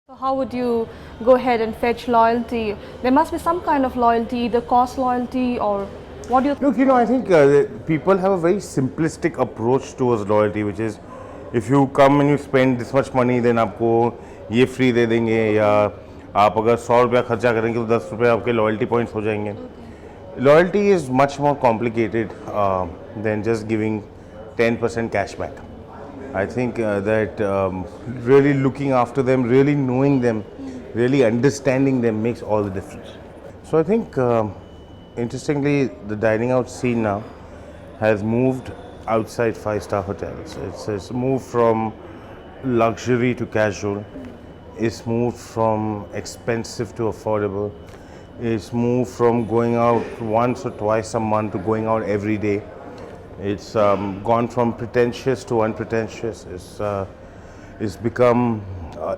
So how would you go ahead and fetch loyalty? There must be some kind of loyalty, either cost loyalty or what do you Look, I think people have a very simplistic approach towards loyalty, which is if you come and you spend this much money, then आपको ये free दे देंगे या आप अगर 100 रुपया खर्चा करेंगे तो 10 रुपये आपके loyalty points हो जाएंगे. Loyalty is much more complicated than just giving 10% cashback. I think that really looking after them, really knowing them, really understanding them makes all the difference. So I think interestingly, the dining out scene now has moved outside five-star hotels. It's moved from luxury to casual. It's moved from expensive to affordable. It's moved from going out once or twice a month to going out every day. It's gone from pretentious to unpretentious. It's become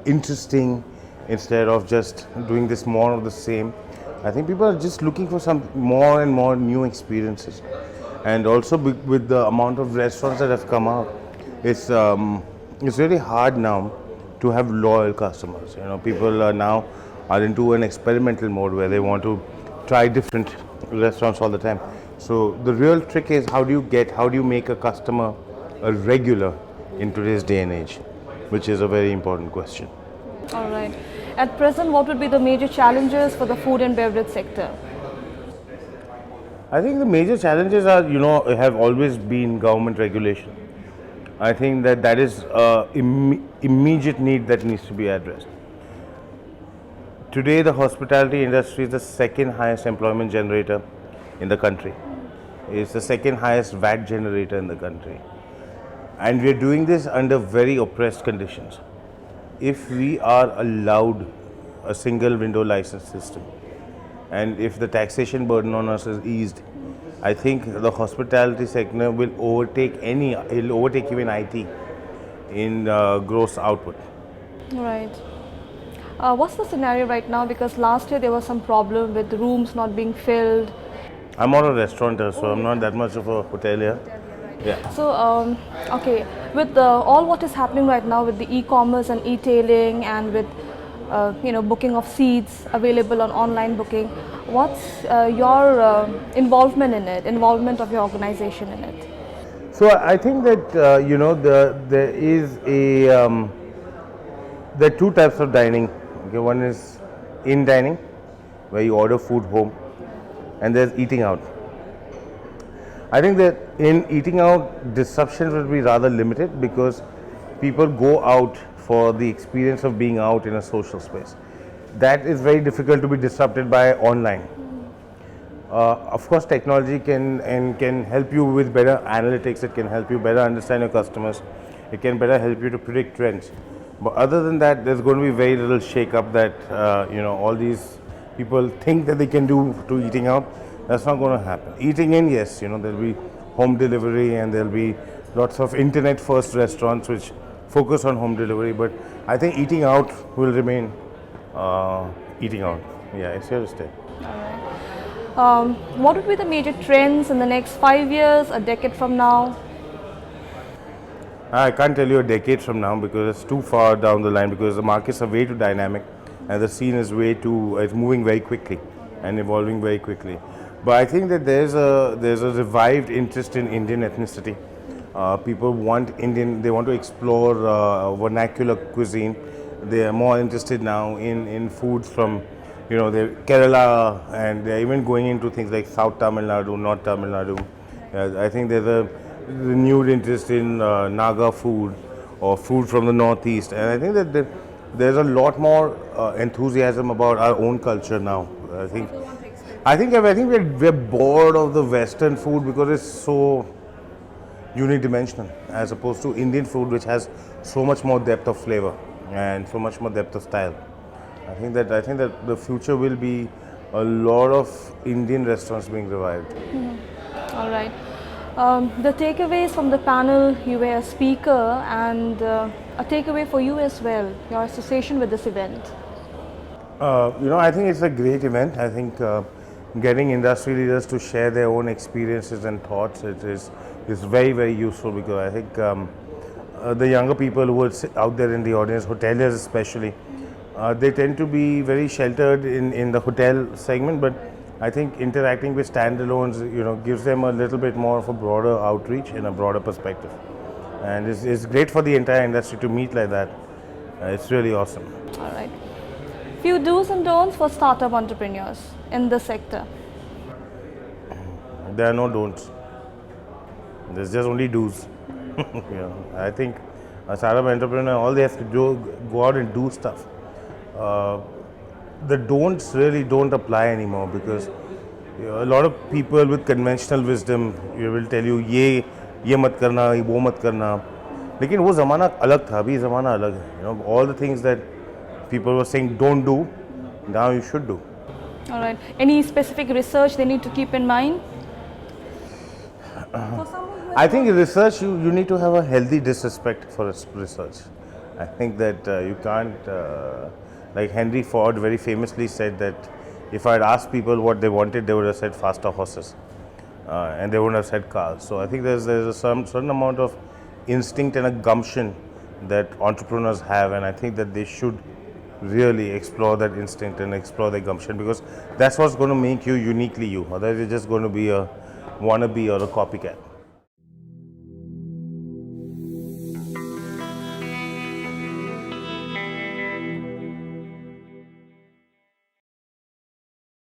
interesting instead of just doing this more of the same. I think people are just looking for some more and more new experiences. And also with the amount of restaurants that have come out, it's really hard now to have loyal customers. People now are into an experimental mode where they want to try different restaurants all the time. So the real trick is how do you make a customer a regular in today's day and age, which is a very important question. All right. At present, what would be the major challenges for the food and beverage sector? I think the major challenges are, have always been government regulation. I think that is immediate need that needs to be addressed. Today, the hospitality industry is the second highest employment generator in the country. It's the second highest VAT generator in the country. And we are doing this under very oppressed conditions. If we are allowed a single window license system and if the taxation burden on us is eased, I think the hospitality sector will overtake even IT in gross output. Right. What's the scenario right now? Because last year there was some problem with rooms not being filled. I'm not a restaurateur, so I'm not that much of a hotelier. Yeah. So, okay, with all what is happening right now with the e-commerce and e-tailing and with booking of seats available on online booking, what's your involvement in it, involvement of your organization in it? So I think that there are two types of dining. Okay, one is in dining, where you order food home, and there's eating out. I think that in eating out, disruption will be rather limited because people go out for the experience of being out in a social space. That is very difficult to be disrupted by online. Of course, technology can help you with better analytics. It can help you better understand your customers. It can better help you to predict trends. But other than that, there's going to be very little shake-up that all these people think that they can do to eating out. That's not going to happen. Eating in, yes, there'll be home delivery and there'll be lots of internet-first restaurants which focus on home delivery. But I think eating out will remain eating out. Yeah, it's here to stay. All right. What would be the major trends in the next 5 years, a decade from now? I can't tell you a decade from now because it's too far down the line because the markets are way too dynamic and the scene is it's moving very quickly and evolving very quickly. But I think that there's a revived interest in Indian ethnicity. People want Indian, they want to explore vernacular cuisine. They are more interested now in foods from Kerala, and they're even going into things like South Tamil Nadu, North Tamil Nadu. I think there's a renewed interest in Naga food or food from the Northeast, and I think that there's a lot more enthusiasm about our own culture now. I think we're bored of the Western food because it's so unidimensional as opposed to Indian food, which has so much more depth of flavor and so much more depth of style. I think that the future will be a lot of Indian restaurants being revived. All right. The takeaways from the panel, you were a speaker, and a takeaway for you as well, your association with this event. I think it's a great event. I think getting industry leaders to share their own experiences and thoughts is very, very useful because I think the younger people who are out there in the audience, hoteliers especially, They tend to be very sheltered in the hotel segment, but I think interacting with standalones, gives them a little bit more of a broader outreach and a broader perspective. And it's great for the entire industry to meet like that. It's really awesome. All right. Few do's and don'ts for startup entrepreneurs in this sector. There are no don'ts. There's just only do's. I think a startup entrepreneur, all they have to do, go out and do stuff. The don'ts really don't apply anymore because a lot of people with conventional wisdom will tell you ये मत करना, वो मत करना. लेकिन वो ज़माना अलग था, अभी ज़माना अलग है. All the things that people were saying don't do, now you should do. All right. Any specific research they need to keep in mind? For someone who I think research, you need to have a healthy disrespect for research. I think that you can't, like Henry Ford very famously said that if I had asked people what they wanted, they would have said faster horses, and they wouldn't have said cars. So I think there's a certain amount of instinct and a gumption that entrepreneurs have, and I think that they should really explore that instinct and explore their gumption, because that's what's going to make you uniquely you. Otherwise, you're just going to be a wannabe or a copycat.